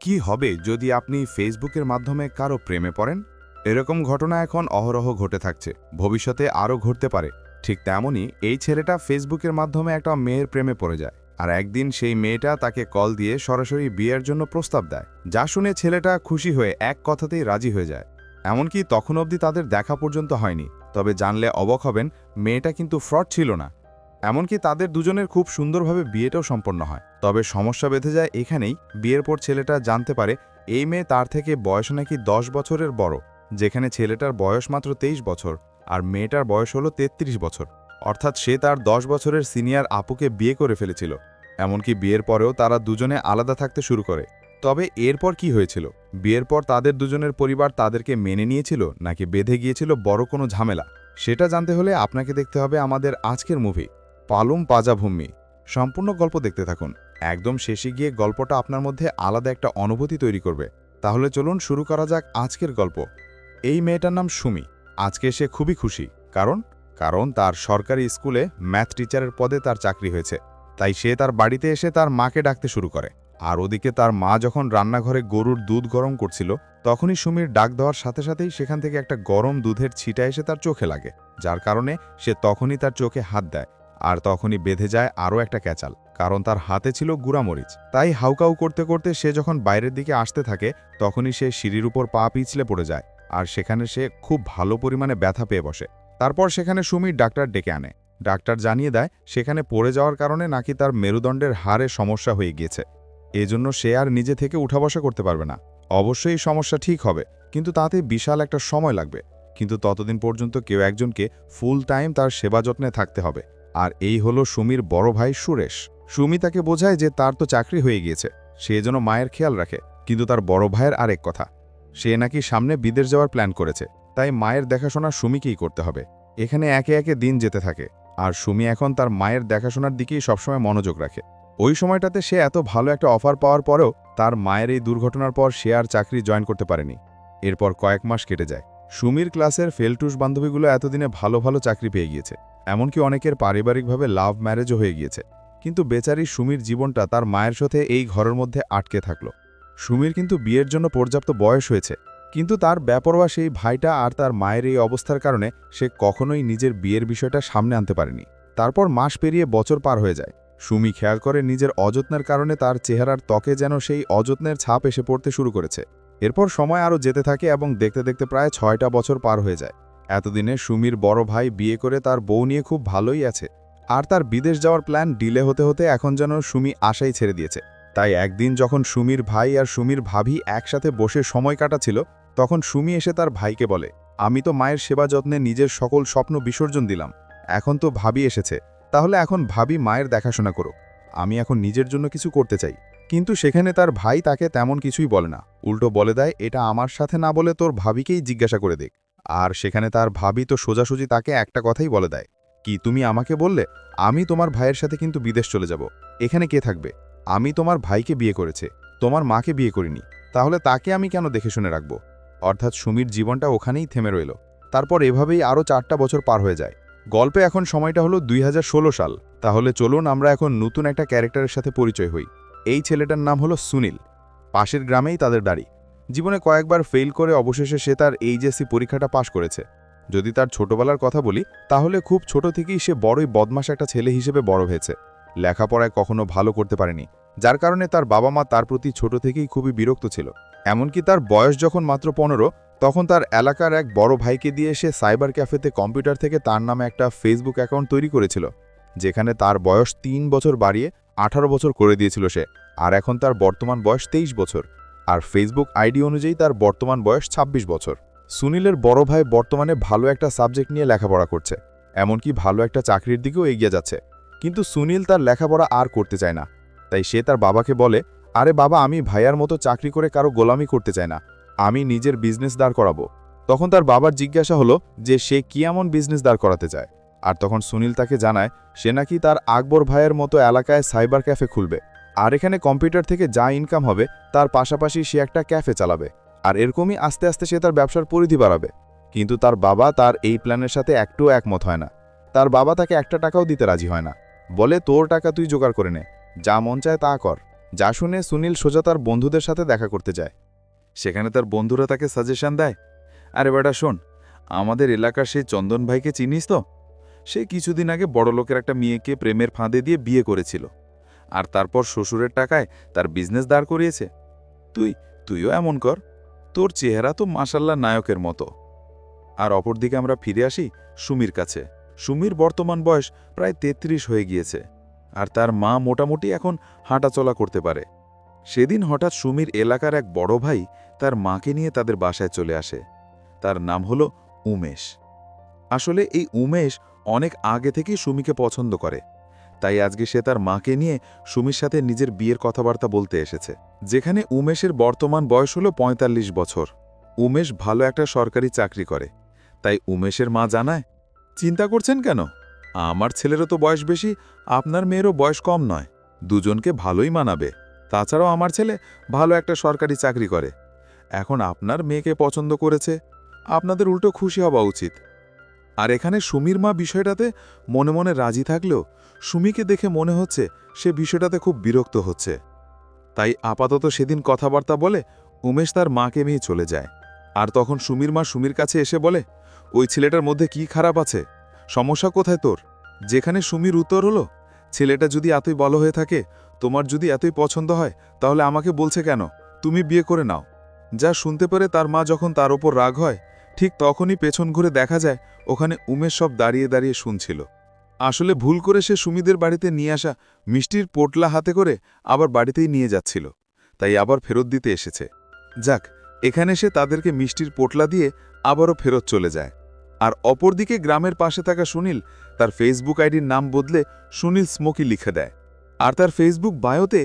কি হবে যদি আপনি ফেসবুকের মাধ্যমে কারো প্রেমে পড়েন? এরকম ঘটনা এখন অহরহ ঘটে থাকছে, ভবিষ্যতে আরও ঘটতে পারে। ঠিক তেমনই এই ছেলেটা ফেসবুকের মাধ্যমে একটা মেয়ের প্রেমে পড়ে যায়, আর একদিন সেই মেয়েটা তাকে কল দিয়ে সরাসরি বিয়ের জন্য প্রস্তাব দেয়, যা শুনে ছেলেটা খুশি হয়ে এক কথাতেই রাজি হয়ে যায়। এমনকি তখন অবধি তাদের দেখা পর্যন্ত হয়নি, তবে জানলে অবাক হবেন, মেয়েটা কিন্তু ফ্রড ছিল না। এমনকি তাদের দুজনের খুব সুন্দরভাবে বিয়েটাও সম্পন্ন হয়। তবে সমস্যা বেঁধে যায় এখানেই। বিয়ের পর ছেলেটা জানতে পারে এই মেয়ে তার থেকে বয়স নাকি 10 বছরের বড়, যেখানে ছেলেটার বয়স মাত্র 23 বছর আর মেয়েটার বয়স হলো 33 বছর। অর্থাৎ সে তার 10 বছরের সিনিয়র আপুকে বিয়ে করে ফেলেছিল। এমনকি বিয়ের পরেও তারা দুজনে আলাদা থাকতে শুরু করে। তবে এরপর কি হয়েছিল? বিয়ের পর তাদের দুজনের পরিবার তাদেরকে মেনে নিয়েছিল নাকি বেঁধে গিয়েছিল বড় কোনো ঝামেলা? সেটা জানতে হলে আপনাকে দেখতে হবে আমাদের আজকের মুভি পালুম পাজা ভূমি। সম্পূর্ণ গল্প দেখতে থাকুন, একদম শেষে গিয়ে গল্পটা আপনার মধ্যে আলাদা একটা অনুভূতি তৈরি করবে। তাহলে চলুন শুরু করা যাক আজকের গল্প। এই মেয়েটার নাম সুমি। আজকে সে খুবই খুশি। কারণ তার সরকারি স্কুলে ম্যাথ টিচারের পদে তার চাকরি হয়েছে। তাই সে তার বাড়িতে এসে তার মাকে ডাকতে শুরু করে। আর ওদিকে তার মা যখন রান্নাঘরে গরুর দুধ গরম করছিল, তখনই সুমির ডাক দেওয়ার সাথে সাথেই সেখান থেকে একটা গরম দুধের ছিটা এসে তার চোখে লাগে, যার কারণে সে তখনই তার চোখে হাত দেয়। আর তখনই বেঁধে যায় আরও একটা ক্যাচাল, কারণ তার হাতে ছিল গুঁড়ামরিচ। তাই হাউকাউ করতে করতে সে যখন বাইরের দিকে আসতে থাকে, তখনই সে সিঁড়ির উপর পা পিছলে পড়ে যায়, আর সেখানে সে খুব ভালো পরিমাণে ব্যথা পেয়ে বসে। তারপর সেখানে সুমির ডাক্তার ডেকে আনে। ডাক্তার জানিয়ে দেয় সেখানে পড়ে যাওয়ার কারণে নাকি তার মেরুদণ্ডের হাড়ে সমস্যা হয়ে গিয়েছে, এজন্য সে আর নিজে থেকে উঠা বসা করতে পারবে না। অবশ্যই সমস্যা ঠিক হবে, কিন্তু তাতে বিশাল একটা সময় লাগবে। কিন্তু ততদিন পর্যন্ত কেউ একজনকে ফুল টাইম তার সেবা যত্নে থাকতে হবে। আর এই হলো সুমির বড় ভাই সুরেশ। সুমি তাকে বোঝায় যে তার তো চাকরি হয়ে গিয়েছে, সে যেন মায়ের খেয়াল রাখে। কিন্তু তার বড় ভাইয়ের আরেক কথা, সে নাকি সামনে বিদেশ যাওয়ার প্ল্যান করেছে, তাই মায়ের দেখাশোনা সুমিকেই করতে হবে। এখানে একে একে দিন যেতে থাকে, আর সুমি এখন তার মায়ের দেখাশোনার দিকেই সবসময় মনোযোগ রাখে। ওই সময়টাতে সে এত ভালো একটা অফার পাওয়ার পরেও তার মায়ের এই দুর্ঘটনার পর সে আর চাকরি জয়েন করতে পারেনি। এরপর কয়েক মাস কেটে যায়। সুমির ক্লাসের ফেলটুস বান্ধবীগুলো এতদিনে ভালো ভালো চাকরি পেয়ে গিয়েছে, এমনকি অনেকের পারিবারিকভাবে লাভ ম্যারেজও হয়ে গিয়েছে। কিন্তু বেচারি সুমির জীবনটা তার মায়ের সাথে এই ঘরের মধ্যে আটকে থাকলো। সুমির কিন্তু বিয়ের জন্য পর্যাপ্ত বয়স হয়েছে, কিন্তু তার বেপরোয়া সেই ভাইটা আর তার মায়ের এই অবস্থার কারণে সে কখনোই নিজের বিয়ের বিষয়টা সামনে আনতে পারেনি। তারপর মাস পেরিয়ে বছর পার হয়ে যায়। সুমি খেয়াল করে নিজের অযত্নের কারণে তার চেহারার ত্বকে যেন সেই অযত্নের ছাপ এসে পড়তে শুরু করেছে। এরপর সময় আরও যেতে থাকে এবং দেখতে দেখতে প্রায় 6টা বছর পার হয়ে যায়। এতদিনে সুমির বড় ভাই বিয়ে করে তার বউ নিয়ে খুব ভালোই আছে, আর তার বিদেশ যাওয়ার প্ল্যান ডিলে হতে হতে এখন যেন সুমি আশাই ছেড়ে দিয়েছে। তাই একদিন যখন সুমির ভাই আর সুমির ভাবি একসাথে বসে সময় কাটাচ্ছিল, তখন সুমি এসে তার ভাইকে বলে, আমি তো মায়ের সেবা যত্নে নিজের সকল স্বপ্ন বিসর্জন দিলাম, এখন তো ভাবি এসেছে, তাহলে এখন ভাবি মায়ের দেখাশোনা করো, আমি এখন নিজের জন্য কিছু করতে চাই। কিন্তু সেখানে তার ভাই তাকে তেমন কিছুই বলে না, উল্টো বলে দেয় এটা আমার সাথে না বলে তোর ভাবিকেই জিজ্ঞাসা করে দেখ। আর সেখানে তার ভাবি তো সোজাসুজি তাকে একটা কথাই বলে দেয়, কি তুমি আমাকে বললে আমি তোমার ভাইয়ের সাথে কিন্তু বিদেশ চলে যাব, এখানে কে থাকবে? আমি তোমার ভাইকে বিয়ে করেছে, তোমার মাকে বিয়ে করিনি, তাহলে তাকে আমি কেন দেখে শুনে রাখব? অর্থাৎ সুমির জীবনটা ওখানেই থেমে রইল। তারপর এভাবেই আরও 4টা বছর পার হয়ে যায়। গল্পে এখন সময়টা হলো 2016 সাল। তাহলে চলুন আমরা এখন নতুন একটা ক্যারেক্টারের সাথে পরিচয় হই। এই ছেলেটার নাম হলো সুনীল। পাশের গ্রামেই তাদের বাড়ি। জীবনে কয়েকবার ফেল করে অবশেষে সে তার এইচএসসি পরীক্ষাটা পাশ করেছে। যদি তার ছোটবেলার কথা বলি, তাহলে খুব ছোট থেকেই সে বড়ই বদমাশ একটা ছেলে হিসেবে বড় হয়েছে। লেখাপড়ায় কখনো ভালো করতে পারেনি, যার কারণে তার বাবা মা তার প্রতি ছোট থেকেই খুবই বিরক্ত ছিল। এমনকি তার বয়স যখন মাত্র 15, তখন তার এলাকার এক বড় ভাইকে দিয়ে সে সাইবার ক্যাফেতে কম্পিউটার থেকে তার নামে একটা ফেসবুক অ্যাকাউন্ট তৈরি করেছিল, যেখানে তার বয়স 3 বছর বাড়িয়ে 18 বছর করে দিয়েছিল সে। আর এখন তার বর্তমান বয়স 23 বছর, আর ফেসবুক আইডি অনুযায়ী তার বর্তমান বয়স 26 বছর। সুনীলের বড় ভাই বর্তমানে ভালো একটা সাবজেক্ট নিয়ে লেখাপড়া করছে, এমনকি ভালো একটা চাকরির দিকেও এগিয়ে যাচ্ছে। কিন্তু সুনীল তার লেখাপড়া আর করতে চায় না। তাই সে তার বাবাকে বলে, আরে বাবা, আমি ভাইয়ার মতো চাকরি করে কারো গোলামি করতে চাই না, আমি নিজের বিজনেস দাঁড় করাবো। তখন তার বাবার জিজ্ঞাসা হলো যে সে কি এমন বিজনেস দাঁড় করাতে চায়। আর তখন সুনীল তাকে জানায় সে নাকি তার আকবর ভাইয়ের মতো এলাকায় সাইবার ক্যাফে খুলবে, আর এখানে কম্পিউটার থেকে যা ইনকাম হবে তার পাশাপাশি সে একটা ক্যাফে চালাবে, আর এরকমই আস্তে আস্তে সে তার ব্যবসার পরিধি বাড়াবে। কিন্তু তার বাবা তার এই প্ল্যানের সাথে একটুও একমত হয় না। তার বাবা তাকে একটা টাকাও দিতে রাজি হয় না, বলে তোর টাকা তুই জোগাড় করে নে, যা মন চায় তা কর, যা শুনে সুনীল সোজা তার বন্ধুদের সাথে দেখা করতে যায়। সেখানে তার বন্ধুরা তাকে সাজেশন দেয়, আরে বেটা শোন, আমাদের এলাকার সেই চন্দন ভাইকে চিনিস তো? সে কিছুদিন আগে বড়লোকের একটা মেয়েকে প্রেমের ফাঁদে দিয়ে বিয়ে করেছিল, আর তারপর শ্বশুরের টাকায় তার বিজনেস দাঁড় করিয়েছে। তুইও এমন কর, তোর চেহারা তো মাশাল্লাহ নায়কের মতো। আর অপরদিকে আমরা ফিরে আসি সুমির কাছে। সুমির বর্তমান বয়স প্রায় ৩৩ হয়ে গিয়েছে, আর তার মা মোটামুটি এখন হাঁটাচলা করতে পারে। সেদিন হঠাৎ সুমির এলাকার এক বড় ভাই তার মাকে নিয়ে তাদের বাসায় চলে আসে। তার নাম হলো উমেশ। আসলে এই উমেশ অনেক আগে থেকেই সুমিকে পছন্দ করে, তাই আজকে সে তার মাকে নিয়ে সুমির সাথে নিজের বিয়ের কথাবার্তা বলতে এসেছে। যেখানে উমেশের বর্তমান বয়স হলো ৪৫ বছর। উমেশ ভালো একটা সরকারি চাকরি করে, তাই উমেশের মা জানায়, চিন্তা করছেন কেন? আমার ছেলেরও তো বয়স বেশি, আপনার মেয়েরও বয়স কম নয়, দুজনকে ভালোই মানাবে। তাছাড়াও আমার ছেলে ভালো একটা সরকারি চাকরি করে। এখন আপনার মেয়েকে পছন্দ করেছে, আপনাদের উল্টো খুশি হওয়া উচিত। আর এখানে সুমির মা বিষয়টাতে মনে মনে রাজি থাকলেও সুমিকে দেখে মনে হচ্ছে সে বিষয়টাতে খুব বিরক্ত হচ্ছে। তাই আপাতত সেদিন কথাবার্তা বলে উমেশ তার মাকে নিয়ে চলে যায়। আর তখন সুমির মা সুমির কাছে এসে বলে, ওই ছেলেটার মধ্যে কি খারাপ আছে? সমস্যা কোথায় তোর? যেখানে সুমির উত্তর হলো, ছেলেটা যদি এতই ভালো হয়ে থাকে, তোমার যদি এতই পছন্দ হয়, তাহলে আমাকে বলছে কেন তুমি বিয়ে করে নাও। যা শুনতে পেরে তার মা যখন তার ওপর রাগ হয়, ঠিক তখনই পেছন ঘুরে দেখা যায় ওখানে উমেশ সব দাঁড়িয়ে দাঁড়িয়ে শুনছিল। আসলে ভুল করে সে সুমিদের বাড়িতে নিয়ে আসা মিষ্টির পোটলা হাতে করে আবার বাড়িতেই নিয়ে যাচ্ছিল, তাই আবার ফেরত দিতে এসেছে। যাক, এখানে সে তাদেরকে মিষ্টির পোটলা দিয়ে আবারও ফেরত চলে যায়। আর অপরদিকে গ্রামের পাশে থাকা সুনীল তার ফেসবুক আইডির নাম বদলে সুনীল স্মোকি লিখে দেয়, আর তার ফেসবুক বায়োতে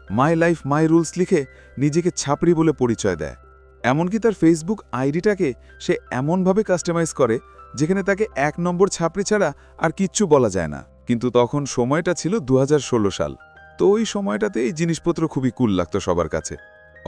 মাই লাইফ মাই রুলস লিখে নিজেকে ছাপড়ি বলে পরিচয় দেয়। এমনকি তার ফেসবুক আইডিটাকে সে এমনভাবে কাস্টমাইজ করে যেখানে তাকে ১ নম্বর ছাপড়ি ছাড়া আর কিচ্ছু বলা যায় না। কিন্তু তখন সময়টা ছিল ২০১৬ সাল, তো ওই সময়টাতে এই জিনিসপত্র খুবই কুল লাগতো সবার কাছে।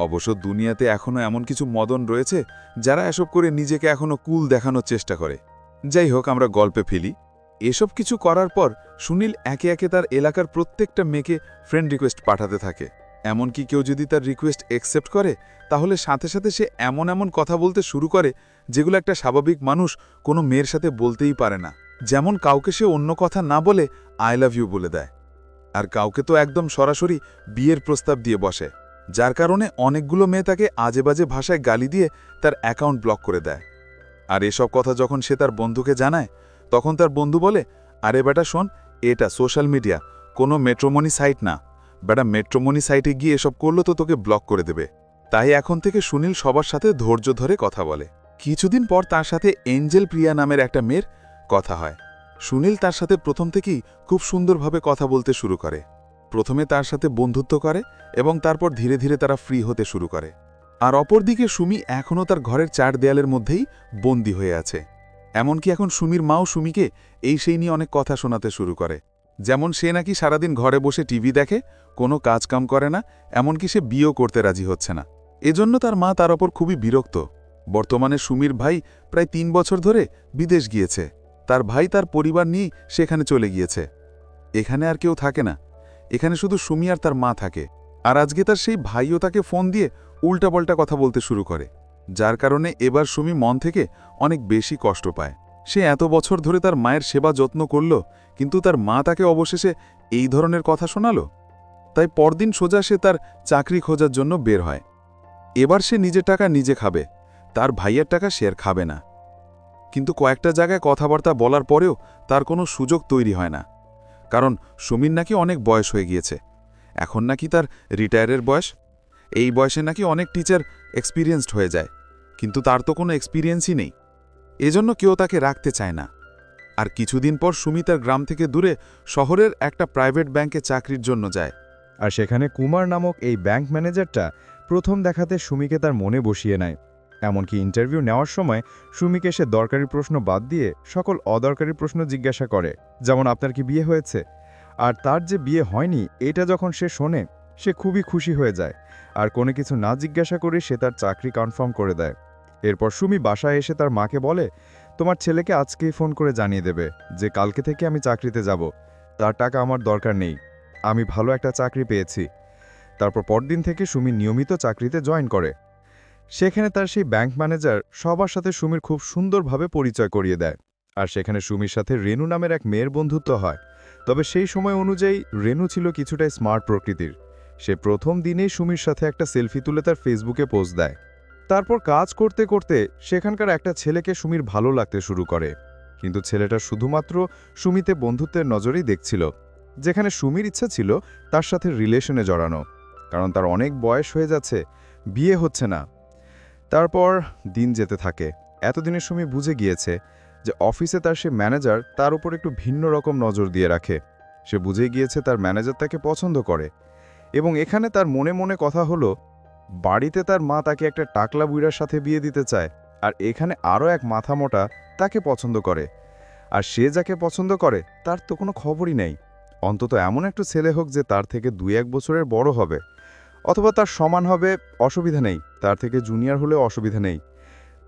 অবশ্য দুনিয়াতে এখনও এমন কিছু মদন রয়েছে যারা এসব করে নিজেকে এখনও কুল দেখানোর চেষ্টা করে। যাই হোক, আমরা গল্পে ফেলি। এসব কিছু করার পর সুনীল একে একে তার এলাকার প্রত্যেকটা মেয়েকে ফ্রেন্ড রিকোয়েস্ট পাঠাতে থাকে। এমনকি কেউ যদি তার রিকোয়েস্ট অ্যাকসেপ্ট করে, তাহলে সাথে সাথে সে এমন এমন কথা বলতে শুরু করে যেগুলো একটা স্বাভাবিক মানুষ কোনো মেয়ের সাথে বলতেই পারে না। যেমন কাউকে সে অন্য কথা না বলে আই লাভ ইউ বলে দেয়, আর কাউকে তো একদম সরাসরি বিয়ের প্রস্তাব দিয়ে বসে, যার কারণে অনেকগুলো মেয়ে তাকে আজে বাজে ভাষায় গালি দিয়ে তার অ্যাকাউন্ট ব্লক করে দেয়। আর এসব কথা যখন সে তার বন্ধুকে জানায়, তখন তার বন্ধু বলে, আরে বেটা শোন, এটা সোশ্যাল মিডিয়া, কোনো মেট্রোমনি সাইট না। বেটা মেট্রোমনি সাইটে গিয়ে এসব করলো তো তোকে ব্লক করে দেবে। তাই এখন থেকে সুনীল সবার সাথে ধৈর্য ধরে কথা বলে। কিছুদিন পর তার সাথে এঞ্জেল প্রিয়া নামের একটা মেয়ের কথা হয়। সুনীল তার সাথে প্রথম থেকেই খুব সুন্দরভাবে কথা বলতে শুরু করে। প্রথমে তার সাথে বন্ধুত্ব করে এবং তারপর ধীরে ধীরে তারা ফ্রি হতে শুরু করে। আর অপরদিকে সুমি এখনও তার ঘরের ৪ দেয়ালের মধ্যেই বন্দী হয়ে আছে। এমনকি এখন সুমির মাও সুমিকে এই সেই নিয়ে অনেক কথা শোনাতে শুরু করে, যেমন সে নাকি সারাদিন ঘরে বসে টিভি দেখে, কোনো কাজকাম করে না, এমনকি সে বিয়েও করতে রাজি হচ্ছে না। এজন্য তার মা তার ওপর খুবই বিরক্ত। বর্তমানে সুমির ভাই প্রায় ৩ বছর ধরে বিদেশ গিয়েছে। তার ভাই তার পরিবার নিয়েই সেখানে চলে গিয়েছে। এখানে আর কেউ থাকে না, এখানে শুধু সুমি আর তার মা থাকে। আর আজকে তার সেই ভাইও তাকে ফোন দিয়ে উল্টাপাল্টা কথা বলতে শুরু করে, যার কারণে এবার সুমি মন থেকে অনেক বেশি কষ্ট পায়। সে এত বছর ধরে তার মায়ের সেবা যত্ন করল, কিন্তু তার মা তাকে অবশেষে এই ধরনের কথা শোনালো। তাই পরদিন সোজা সে তার চাকরি খোঁজার জন্য বের হয়। এবার সে নিজের টাকা নিজে খাবে, তার ভাইয়ের টাকা সে আর খাবে না। কিন্তু কয়েকটা জায়গায় কথাবার্তা বলার পরেও তার কোনো সুযোগ তৈরি হয় না, কারণ সুমির নাকি অনেক বয়স হয়ে গিয়েছে। এখন নাকি তার রিটায়ারের বয়স। এই বয়সে নাকি অনেক টিচার এক্সপিরিয়েন্সড হয়ে যায়, কিন্তু তার তো কোনো এক্সপিরিয়েন্সই নেই। এজন্য কেউ তাকে রাখতে চায় না। আর কিছুদিন পর সুমি তার গ্রাম থেকে দূরে শহরের একটা প্রাইভেট ব্যাংকে চাকরির জন্য যায়। আর সেখানে কুমার নামক এই ব্যাংক ম্যানেজারটা প্রথম দেখাতে সুমিকে তার মনে বসিয়ে নেয়। এমনকি ইন্টারভিউ নেওয়ার সময় সুমিকে সে দরকারি প্রশ্ন বাদ দিয়ে সকল অদরকারি প্রশ্ন জিজ্ঞাসা করে, যেমন আপনার কি বিয়ে হয়েছে। আর তার যে বিয়ে হয়নি এটা যখন সে শোনে, সে খুবই খুশি হয়ে যায়, আর কোনো কিছু না জিজ্ঞাসা করে সে তার চাকরি কনফার্ম করে দেয়। এরপর সুমি বাসায় এসে তার মাকে বলে, তোমার ছেলেকে আজকেই ফোন করে জানিয়ে দেবে যে কালকে থেকে আমি চাকরিতে যাব, তার টাকা আমার দরকার নেই, আমি ভালো একটা চাকরি পেয়েছি। তারপর পরদিন থেকে সুমি নিয়মিত চাকরিতে জয়েন করে। সেখানে তার সেই ব্যাংক ম্যানেজার সবার সাথে সুমির খুব সুন্দরভাবে পরিচয় করিয়ে দেয়। আর সেখানে সুমির সাথে রেনু নামের এক মেয়ের বন্ধুত্ব হয়। তবে সেই সময় অনুযায়ী রেনু ছিল কিছুটাই স্মার্ট প্রকৃতির। সে প্রথম দিনেই সুমির সাথে একটা সেলফি তুলে তার ফেসবুকে পোস্ট দেয়। তারপর কাজ করতে করতে সেখানকার একটা ছেলেকে সুমির ভালো লাগতে শুরু করে। কিন্তু ছেলেটা শুধুমাত্র সুমিতে বন্ধুত্বের নজরেই দেখছিল, যেখানে সুমির ইচ্ছা ছিল তার সাথে রিলেশনে জড়ানো, কারণ তার অনেক বয়স হয়ে যাচ্ছে, বিয়ে হচ্ছে না। তারপর দিন যেতে থাকে। এতদিনে সুমি বুঝে গিয়েছে যে অফিসে তার সে ম্যানেজার তার উপর একটু ভিন্ন রকম নজর দিয়ে রাখে। সে বুঝে গিয়েছে তার ম্যানেজার তাকে পছন্দ করে, এবং এখানে তার মনে মনে কথা হলো বাড়িতে তার মা তাকে একটা টাকলা বুইড়ার সাথে বিয়ে দিতে চায়, আর এখানে আরও এক মাথামোটা তাকে পছন্দ করে। আর সে যাকে পছন্দ করে তার তো কোনো খবরই নেই। অন্তত এমন একটা ছেলে হোক যে তার থেকে 2-1 বছরের বড় হবে, অথবা তার সমান হবে, অসুবিধা নেই, তার থেকে জুনিয়র হলেও অসুবিধা নেই।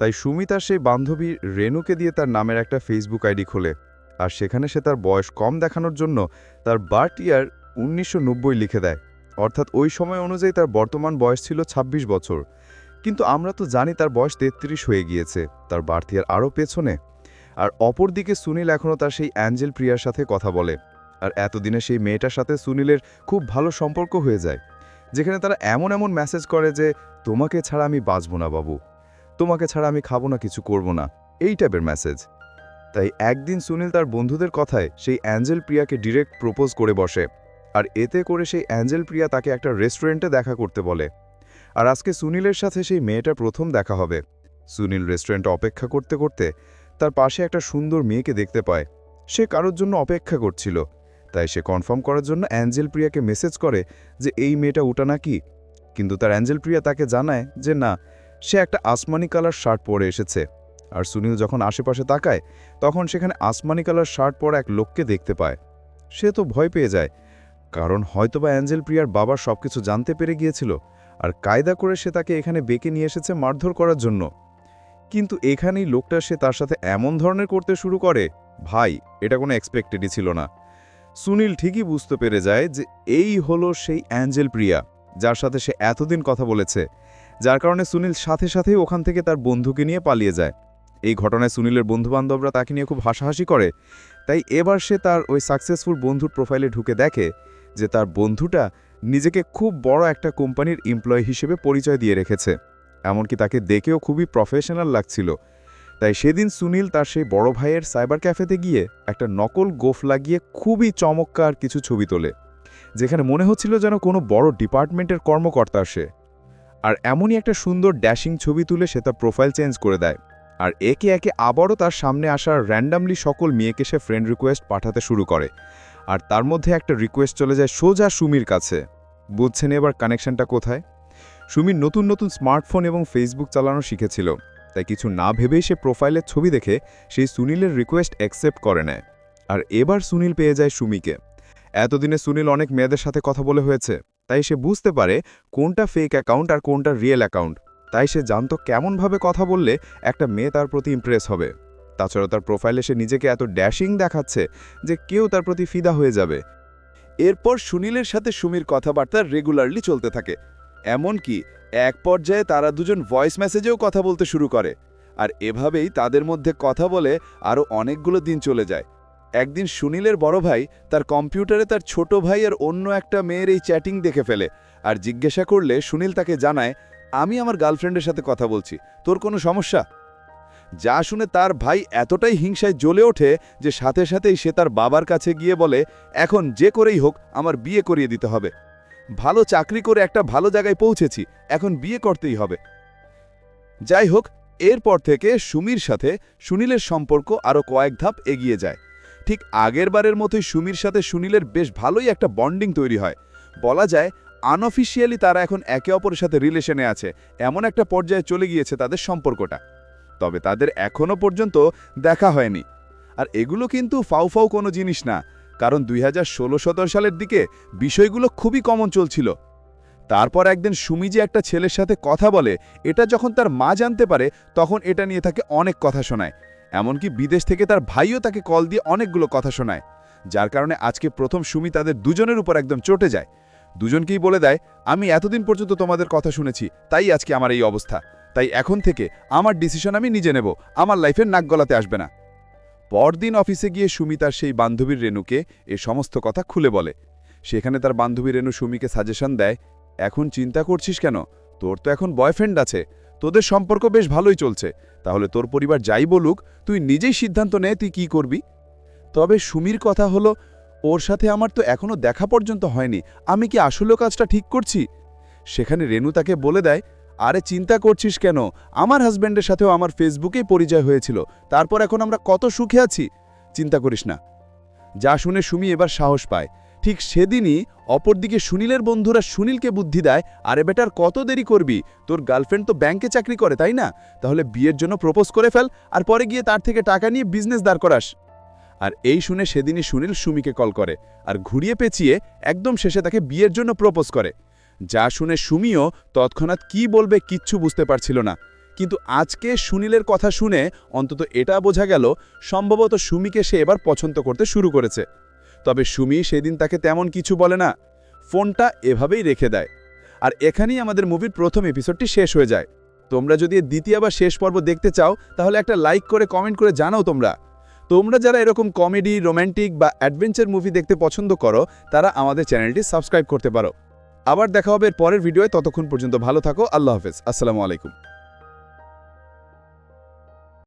তাই সুমি তার সেই বান্ধবী রেনুকে দিয়ে তার নামের একটা ফেসবুক আইডি খোলে, আর সেখানে সে তার বয়স কম দেখানোর জন্য তার বার্থ ইয়ার 1990 লিখে দেয়। অর্থাৎ ওই সময় অনুযায়ী তার বর্তমান বয়স ছিল 26 বছর। কিন্তু আমরা তো জানি তার বয়স 33 হয়ে গিয়েছে, তার বার্থ ইয়ার আরও পেছনে। আর অপরদিকে সুনীল এখনও তার সেই অ্যাঞ্জেল প্রিয়ার সাথে কথা বলে, আর এতদিনে সেই মেয়েটার সাথে সুনীলের খুব ভালো সম্পর্ক হয়ে যায়, যেখানে তারা এমন এমন মেসেজ করে যে তোমাকে ছাড়া আমি বাঁচব না বাবু, তোমাকে ছাড়া আমি খাবো না, কিছু করব না, এই টাইপের মেসেজ। তাই একদিন সুনীল তার বন্ধুদের কথায় সেই অ্যাঞ্জেল প্রিয়াকে ডিরেক্ট প্রপোজ করে বসে, আর এতে করে সেই অ্যাঞ্জেল প্রিয়া তাকে একটা রেস্টুরেন্টে দেখা করতে বলে। আর আজকে সুনীলের সাথে সেই মেয়েটা প্রথম দেখা হবে। সুনীল রেস্টুরেন্টে অপেক্ষা করতে করতে তার পাশে একটা সুন্দর মেয়েকে দেখতে পায়। সে কারোর জন্য অপেক্ষা করছিল, তাই সে কনফার্ম করার জন্য অ্যাঞ্জেল প্রিয়াকে মেসেজ করে যে এই মেয়েটা ওটা নাকি। কিন্তু তার অ্যাঞ্জেল প্রিয়া তাকে জানায় যে না, সে একটা আসমানি কালার শার্ট পরে এসেছে। আর সুনীল যখন আশেপাশে তাকায় তখন সেখানে আসমানি কালার শার্ট পরা এক লোককে দেখতে পায়। সে তো ভয় পেয়ে যায়, কারণ হয়তোবা অ্যাঞ্জেল প্রিয়ার বাবা সবকিছু জানতে পেরে গিয়েছিল, আর কায়দা করে সে তাকে এখানে বেঁকে নিয়ে এসেছে মারধর করার জন্য। কিন্তু এখানেই লোকটা সে তার সাথে এমন ধরনের করতে শুরু করে, ভাই এটা কোনো এক্সপেক্টেডই ছিল না। সুনীল ঠিকই বুঝতে পেরে যায় যে এই হলো সেই অ্যাঞ্জেল প্রিয়া যার সাথে সে এতদিন কথা বলেছে, যার কারণে সুনীল সাথে সাথেই ওখান থেকে তার বন্ধুকে নিয়ে পালিয়ে যায়। এই ঘটনায় সুনীলের বন্ধুবান্ধবরা তাকে নিয়ে খুব হাসাহাসি করে। তাই এবার সে তার ওই সাকসেসফুল বন্ধুর প্রোফাইলে ঢুকে দেখে যে তার বন্ধুটা নিজেকে খুব বড় একটা কোম্পানির এমপ্লয়ি হিসেবে পরিচয় দিয়ে রেখেছে, এমনকি তাকে দেখেও খুবই প্রফেশনাল লাগছিল। তাই সেদিন সুনীল তার সেই বড় ভাইয়ের সাইবার ক্যাফেতে গিয়ে একটা নকল গোফ লাগিয়ে খুবই চমৎকার কিছু ছবি তোলে, যেখানে মনে হচ্ছিল যেন কোনো বড় ডিপার্টমেন্টের কর্মকর্তা সে। আর এমনই একটা সুন্দর ড্যাশিং ছবি তুলে সে তার প্রোফাইল চেঞ্জ করে দেয়, আর একে একে আবারও তার সামনে আসা র্যান্ডামলি সকল মেয়েকে সে ফ্রেন্ড রিকোয়েস্ট পাঠাতে শুরু করে। আর তার মধ্যে একটা রিকোয়েস্ট চলে যায় সোজা সুমির কাছে। বুঝছেন এবার কানেকশনটা কোথায়? সুমির নতুন নতুন স্মার্টফোন এবং ফেসবুক চালানো শিখেছিল, তাই কিছু না ভেবেই সে প্রোফাইলের ছবি দেখে সেই সুনীলের রিকোয়েস্ট অ্যাকসেপ্ট করে নেয়। আর এবার সুনীল পেয়ে যায় সুমিকে। এতদিনে সুনীল অনেক মেয়েদের সাথে কথা বলে হয়েছে, তাই সে বুঝতে পারে কোনটা ফেক অ্যাকাউন্ট আর কোনটা রিয়েল অ্যাকাউন্ট। তাই সে জানতো কেমনভাবে কথা বললে একটা মেয়ে তার প্রতি ইমপ্রেস হবে। তাছাড়া তার প্রোফাইলে সে নিজেকে এত ড্যাশিং দেখাচ্ছে যে কেউ তার প্রতি ফিদা হয়ে যাবে। এরপর সুনীলের সাথে সুমির কথাবার্তা রেগুলারলি চলতে থাকে, এমনকি এক পর্যায়ে তারা দুজন ভয়েস মেসেজেও কথা বলতে শুরু করে। আর এভাবেই তাদের মধ্যে কথা বলে আরও অনেকগুলো দিন চলে যায়। একদিন সুনীলের বড় ভাই তার কম্পিউটারে তার ছোট ভাই আর অন্য একটা মেয়ের এই চ্যাটিং দেখে ফেলে, আর জিজ্ঞাসা করলে সুনীল তাকে জানায়, আমি আমার গার্লফ্রেন্ডের সাথে কথা বলছি, তোর কোনো সমস্যা? যা শুনে তার ভাই এতটাই হিংসায় জ্বলে ওঠে যে সাথে সাথেই সে তার বাবার কাছে গিয়ে বলে, এখন যে করেই হোক আমার বিয়ে করিয়ে দিতে হবে। ভালো চাকরি করে একটা ভালো জায়গায় পৌঁছেছি, এখন বিয়ে করতেই হবে। যাই হোক, এরপর থেকে সুমির সাথে সুনীলের সম্পর্ক আরও কয়েক ধাপ এগিয়ে যায়। ঠিক আগের বারের মতোই সুমির সাথে সুনীলের বেশ ভালোই একটা বন্ডিং তৈরি হয়। বলা যায় আনঅফিসিয়ালি তারা এখন একে অপরের সাথে রিলেশনে আছে, এমন একটা পর্যায়ে চলে গিয়েছে তাদের সম্পর্কটা। তবে তাদের এখনও পর্যন্ত দেখা হয়নি। আর এগুলো কিন্তু ফাউ কোনো জিনিস না, কারণ 2016-17 সালের দিকে বিষয়গুলো খুবই কমন চলছিল। তারপর একদিন সুমি যে একটা ছেলের সাথে কথা বলে এটা যখন তার মা জানতে পারে, তখন এটা নিয়ে তাকে অনেক কথা শোনায়। এমনকি বিদেশ থেকে তার ভাইও তাকে কল দিয়ে অনেকগুলো কথা শোনায়, যার কারণে আজকে প্রথম সুমি তাদের দুজনের উপর একদম চটে যায়। দুজনকেই বলে দেয়, আমি এতদিন পর্যন্ত তোমাদের কথা শুনেছি, তাই আজকে আমার এই অবস্থা। তাই এখন থেকে আমার ডিসিশন আমি নিজে নেব, আমার লাইফের নাক গলাতে আসবে না। পরদিন অফিসে গিয়ে সুমি তার সেই বান্ধবীর রেনুকে এ সমস্ত কথা খুলে বলে। সেখানে তার বান্ধবী রেনু সুমিকে সাজেশন দেয়, এখন চিন্তা করছিস কেন? তোর তো এখন বয়ফ্রেন্ড আছে, তোদের সম্পর্ক বেশ ভালোই চলছে, তাহলে তোর পরিবার যাই বলুক তুই নিজেই সিদ্ধান্ত নে তুই কি করবি। তবে সুমির কথা হলো, ওর সাথে আমার তো এখনো দেখা পর্যন্ত হয়নি, আমি কি আসলেও কাজটা ঠিক করছি? সেখানে রেনু তাকে বলে দেয়, আরে চিন্তা করছিস কেন, আমার হাজব্যান্ডের সাথেও আমার ফেসবুকেই পরিচয় হয়েছিল, তারপর এখন আমরা কত সুখে আছি, চিন্তা করিস না। যা শুনে সুমি এবার সাহস পায়। ঠিক সেদিনই অপরদিকে সুনীলের বন্ধুরা সুনীলকে বুদ্ধি দেয়, আরে বেটার কত দেরি করবি, তোর গার্লফ্রেন্ড তো ব্যাংকে চাকরি করে তাই না, তাহলে বিয়ের জন্য প্রপোজ করে ফেল, আর পরে গিয়ে তার থেকে টাকা নিয়ে বিজনেস দাঁড় করাস। আর এই শুনে সেদিনই সুনীল সুমিকে কল করে, আর ঘুরিয়ে পেঁচিয়ে একদম শেষে তাকে বিয়ের জন্য প্রপোজ করে। যা শুনে সুমিও তৎক্ষণাৎ কি বলবে কিচ্ছু বুঝতে পারছিল না। কিন্তু আজকে সুনীলের কথা শুনে অন্তত এটা বোঝা গেল, সম্ভবত সুমিকে সে এবার পছন্দ করতে শুরু করেছে। তবে সুমি সেদিন তাকে তেমন কিছু বলে না, ফোনটা এভাবেই রেখে দেয়। আর এখানেই আমাদের মুভির প্রথম এপিসোডটি শেষ হয়ে যায়। তোমরা যদি দ্বিতীয় বা শেষ পর্ব দেখতে চাও তাহলে একটা লাইক করে কমেন্ট করে জানাও। তোমরা যারা এরকম কমেডি, রোম্যান্টিক বা অ্যাডভেঞ্চার মুভি দেখতে পছন্দ করো তারা আমাদের চ্যানেলটি সাবস্ক্রাইব করতে পারো। আবার দেখা হবে এর পরের ভিডিওয়, ততক্ষণ পর্যন্ত ভালো থাকো। আল্লাহ হাফেজ, আসসালামু আলাইকুম।